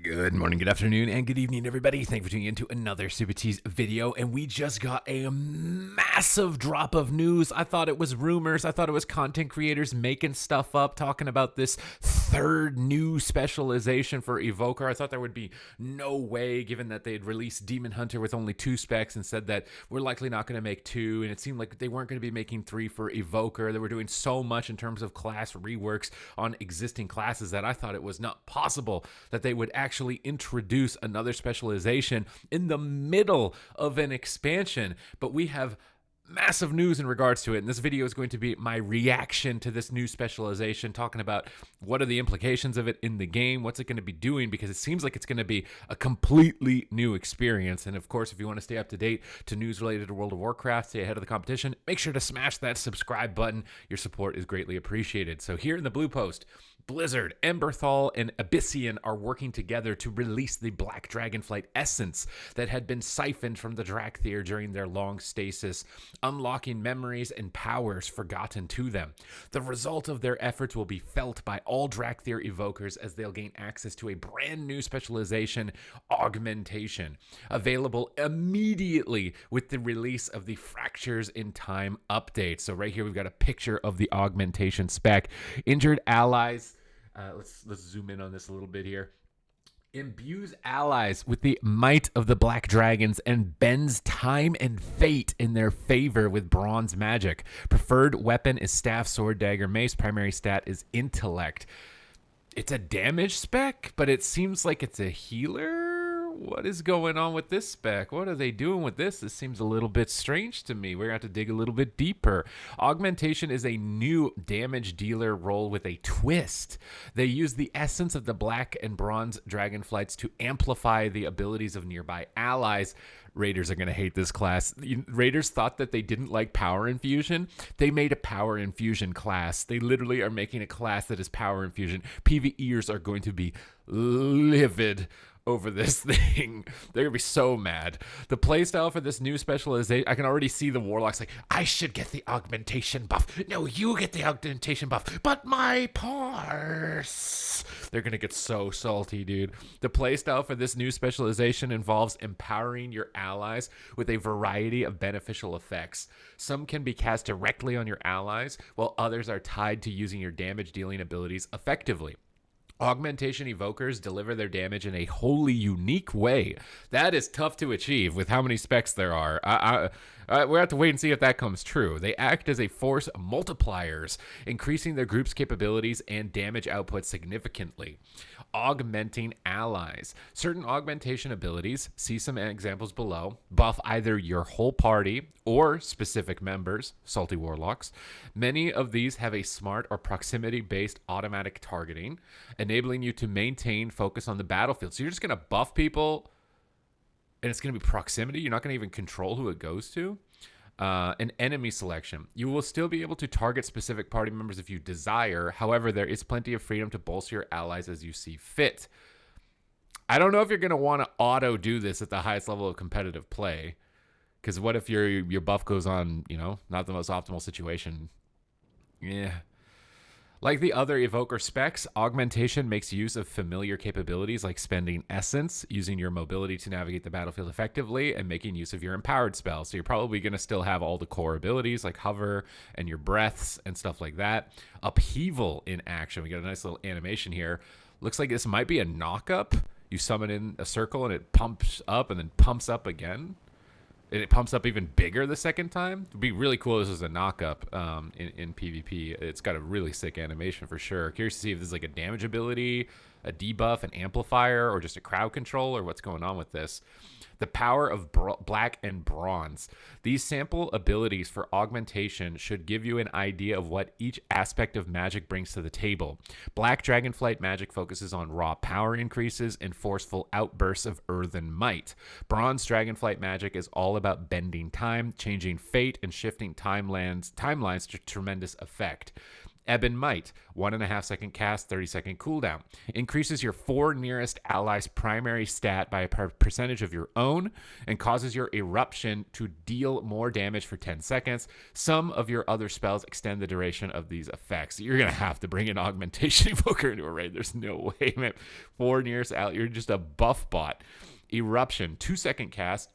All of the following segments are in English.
Good morning, good afternoon, and good evening, everybody. Thank you for tuning in to another Supatease video. And we just got a massive drop of news. I thought it was rumors. I thought it was content creators making stuff up, talking about this third new specialization for Evoker. I thought there would be no way, given that they had released Demon Hunter with only 2 specs and said that we're likely not going to make 2. And it seemed like they weren't going to be making 3 for Evoker. They were doing so much in terms of class reworks on existing classes that I thought it was not possible that they would actually introduce another specialization in the middle of an expansion. But we have massive news in regards to it, and this video is going to be my reaction to this new specialization, talking about what are the implications of it in the game, what's it going to be doing, because it seems like it's going to be a completely new experience. And of course, if you want to stay up to date to news related to World of Warcraft, stay ahead of the competition, make sure to smash that subscribe button. Your support is greatly appreciated. So here in the blue post, Blizzard, Emberthal, and Abyssian are working together to release the Black Dragonflight essence that had been siphoned from the Drakthir during their long stasis, unlocking memories and powers forgotten to them. The result of their efforts will be felt by all Drakthir evokers as they'll gain access to a brand new specialization, Augmentation, available immediately with the release of the Fractures in Time update. So right here we've got a picture of the Augmentation spec. Injured allies, let's zoom in on this a little bit here. Imbues allies with the might of the Black Dragons and bends time and fate in their favor with bronze magic. Preferred weapon is staff, sword, dagger, mace. Primary stat is intellect. It's a damage spec, but it seems like it's a healer. What is going on with this spec? What are they doing with this? This seems a little bit strange to me. We're going to have to dig a little bit deeper. Augmentation is a new damage dealer role with a twist. They use the essence of the black and bronze dragonflights to amplify the abilities of nearby allies. Raiders are going to hate this class. Raiders thought that they didn't like power infusion. They made a power infusion class. They literally are making a class that is power infusion. PvEers are going to be livid over this thing. They're gonna be so mad. The playstyle for this new specialization, I can already see the warlocks like, I should get the augmentation buff. No, you get the augmentation buff, but my parse. They're gonna get so salty, dude. The playstyle for this new specialization involves empowering your allies with a variety of beneficial effects. Some can be cast directly on your allies, while others are tied to using your damage dealing abilities effectively. Augmentation evokers deliver their damage in a wholly unique way. That is tough to achieve with how many specs there are. We'll have to wait and see if that comes true. They act as a force multipliers, increasing their group's capabilities and damage output significantly. Augmenting allies. Certain augmentation abilities, see some examples below, buff either your whole party or specific members, salty warlocks. Many of these have a smart or proximity-based automatic targeting, enabling you to maintain focus on the battlefield. So you're just going to buff people, and it's going to be proximity. You're not going to even control who it goes to. An enemy selection. You will still be able to target specific party members if you desire. However, there is plenty of freedom to bolster your allies as you see fit. I don't know if you're going to want to auto do this at the highest level of competitive play. Because what if your buff goes on, not the most optimal situation? Yeah. Like the other Evoker specs, Augmentation makes use of familiar capabilities like spending Essence, using your mobility to navigate the battlefield effectively, and making use of your empowered spells. So you're probably going to still have all the core abilities like Hover and your breaths and stuff like that. Upheaval in action. We got a nice little animation here. Looks like this might be a knock-up. You summon in a circle and it pumps up and then pumps up again. And it pumps up even bigger the second time. It'd be really cool if this was a knock-up in PvP. It's got a really sick animation for sure. Curious to see if this is like a damage ability, a debuff, an amplifier, or just a crowd control, or what's going on with this. The power of black and bronze. These sample abilities for augmentation should give you an idea of what each aspect of magic brings to the table. Black Dragonflight magic focuses on raw power increases and forceful outbursts of earthen might. Bronze Dragonflight magic is all about bending time, changing fate, and shifting timelines to tremendous effect. Ebb and Might, 1.5-second cast, 30-second cooldown. Increases your 4 nearest allies' primary stat by a percentage of your own and causes your eruption to deal more damage for 10 seconds. Some of your other spells extend the duration of these effects. You're going to have to bring an Augmentation Evoker into a raid. There's no way, man. 4 nearest allies, you're just a buff bot. Eruption, 2-second cast.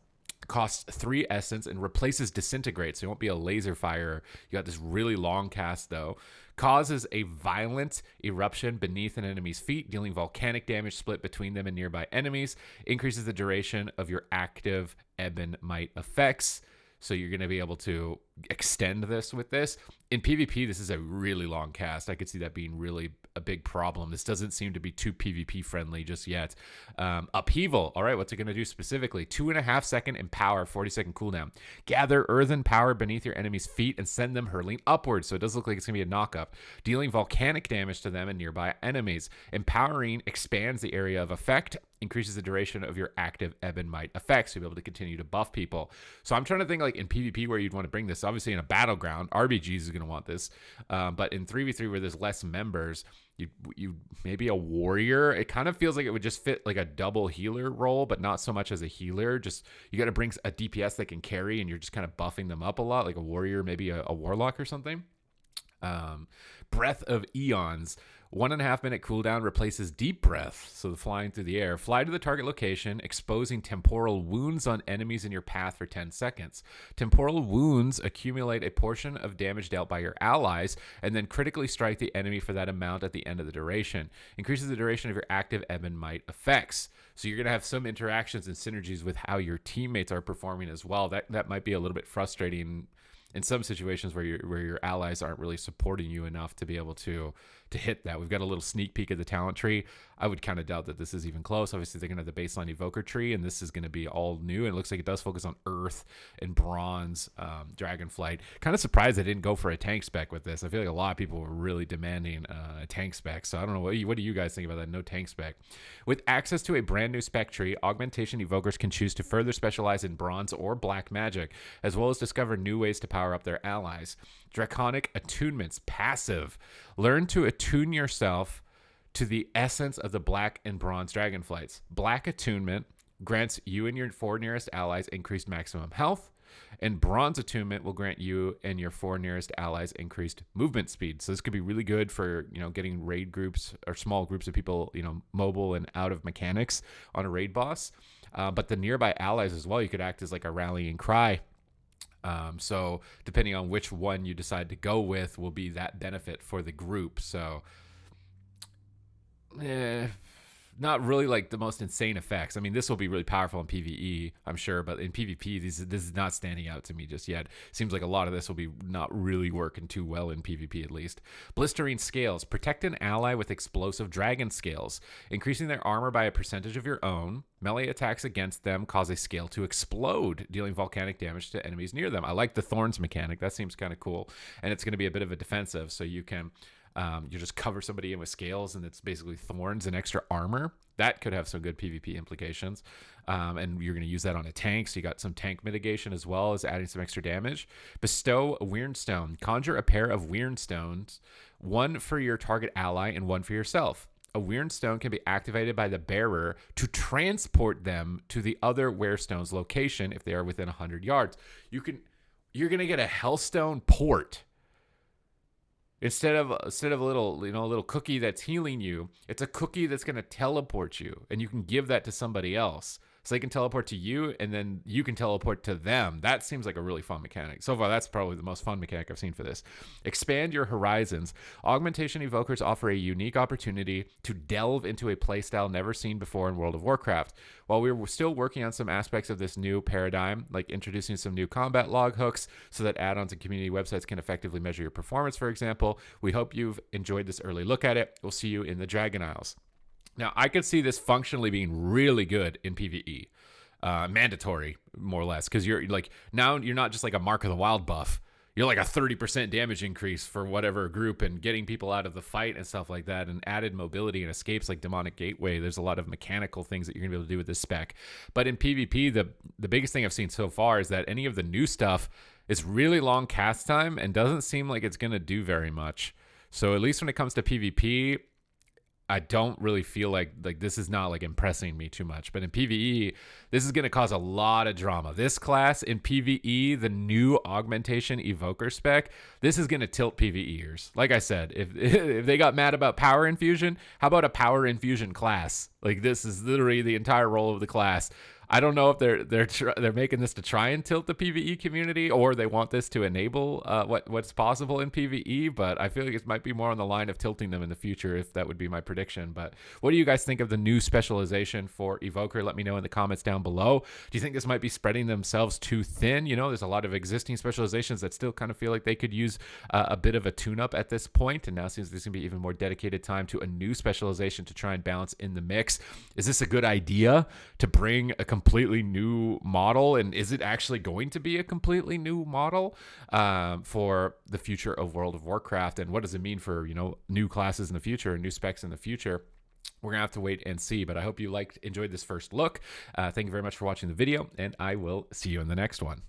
Costs 3 essence and replaces Disintegrate, so you won't be a laser fire. You got this really long cast, though. Causes a violent eruption beneath an enemy's feet, dealing volcanic damage split between them and nearby enemies. Increases the duration of your active Ebb and Might effects. So you're going to be able to extend this with this. In PvP, this is a really long cast. I could see that being really a big problem. This doesn't seem to be too PvP friendly just yet. Upheaval. All right, what's it going to do specifically? 2.5-second empower, 40-second cooldown. Gather earthen power beneath your enemy's feet and send them hurtling upwards. So it does look like it's going to be a knockup. Dealing volcanic damage to them and nearby enemies. Empowering expands the area of effect. Increases the duration of your active Ebb and Might effects, so you'll be able to continue to buff people. So I'm trying to think like in PvP where you'd want to bring this. Obviously in a battleground, RBGs is going to want this. But in 3v3 where there's less members, you maybe a warrior. It kind of feels like it would just fit like a double healer role, but not so much as a healer. Just you got to bring a DPS that can carry, and you're just kind of buffing them up a lot, like a warrior, maybe a warlock or something. Breath of Eons. 1.5-minute cooldown replaces Deep Breath, so the flying through the air. Fly to the target location, exposing temporal wounds on enemies in your path for 10 seconds. Temporal wounds accumulate a portion of damage dealt by your allies, and then critically strike the enemy for that amount at the end of the duration. Increases the duration of your active Ebb and Might effects. So you're going to have some interactions and synergies with how your teammates are performing as well. That might be a little bit frustrating in some situations where your allies aren't really supporting you enough to be able to hit that. We've got a little sneak peek of the talent tree. I would kind of doubt that this is even close. Obviously, they're going to have the baseline Evoker tree, and this is going to be all new. And it looks like it does focus on Earth and Bronze, Dragonflight. Kind of surprised they didn't go for a tank spec with this. I feel like a lot of people were really demanding a tank spec. So I don't know. What do you guys think about that? No tank spec. With access to a brand new spec tree, Augmentation Evokers can choose to further specialize in Bronze or Black magic, as well as discover new ways to power up their allies. Draconic Attunements, passive. Learn to attune yourself to the essence of the Black and Bronze Dragonflights. Black Attunement grants you and your 4 nearest allies increased maximum health, and Bronze Attunement will grant you and your 4 nearest allies increased movement speed. So this could be really good for, getting raid groups or small groups of people, mobile and out of mechanics on a raid boss. But the nearby allies as well, you could act as like a rallying cry. So depending on which one you decide to go with will be that benefit for the group. So not really like the most insane effects. I mean, this will be really powerful in PvE, I'm sure, but in PvP, this is not standing out to me just yet. Seems like a lot of this will be not really working too well in PvP at least. Blistering Scales. Protect an ally with explosive dragon scales, increasing their armor by a percentage of your own. Melee attacks against them cause a scale to explode, dealing volcanic damage to enemies near them. I like the thorns mechanic. That seems kind of cool. And it's going to be a bit of a defensive, so you can you just cover somebody in with scales, and it's basically thorns and extra armor. That could have some good PvP implications. And you're going to use that on a tank, so you got some tank mitigation as well as adding some extra damage. Bestow a Wyrmstone. Conjure a pair of Wyrmstones, one for your target ally and one for yourself. A Wyrmstone can be activated by the bearer to transport them to the other Wyrmstone's location if they are within 100 yards. You're going to get a Hellstone port. Instead of a little cookie that's healing you, it's a cookie that's going to teleport you, and you can give that to somebody else. So they can teleport to you, and then you can teleport to them. That seems like a really fun mechanic. So far, that's probably the most fun mechanic I've seen for this. Expand your horizons. Augmentation Evokers offer a unique opportunity to delve into a playstyle never seen before in World of Warcraft. While we're still working on some aspects of this new paradigm, like introducing some new combat log hooks so that add-ons and community websites can effectively measure your performance, for example, we hope you've enjoyed this early look at it. We'll see you in the Dragon Isles. Now, I could see this functionally being really good in PvE, mandatory, more or less, because you're not just like a Mark of the Wild buff. You're like a 30% damage increase for whatever group, and getting people out of the fight and stuff like that, and added mobility and escapes like Demonic Gateway. There's a lot of mechanical things that you're going to be able to do with this spec. But in PvP, the biggest thing I've seen so far is that any of the new stuff is really long cast time and doesn't seem like it's going to do very much. So at least when it comes to PvP, I don't really feel like this is not like impressing me too much. But in PvE, this is going to cause a lot of drama. This class in PvE, the new Augmentation Evoker spec, this is going to tilt PvEers. Like I said, if they got mad about power infusion, how about a power infusion class? Like, this is literally the entire role of the class. I don't know if they're making this to try and tilt the PvE community, or they want this to enable what's possible in PvE, but I feel like it might be more on the line of tilting them in the future, if that would be my prediction. But what do you guys think of the new specialization for Evoker? Let me know in the comments down below. Do you think this might be spreading themselves too thin? You know, there's a lot of existing specializations that still kind of feel like they could use a bit of a tune-up at this point, and now it seems there's going to be even more dedicated time to a new specialization to try and balance in the mix. Is this a good idea to bring a completely new model, and is it actually going to be a completely new model for the future of World of Warcraft, and what does it mean for, you know, new classes in the future and new specs in the future? We're gonna have to wait and see, but I hope you enjoyed this first look. Thank you very much for watching the video, and I will see you in the next one.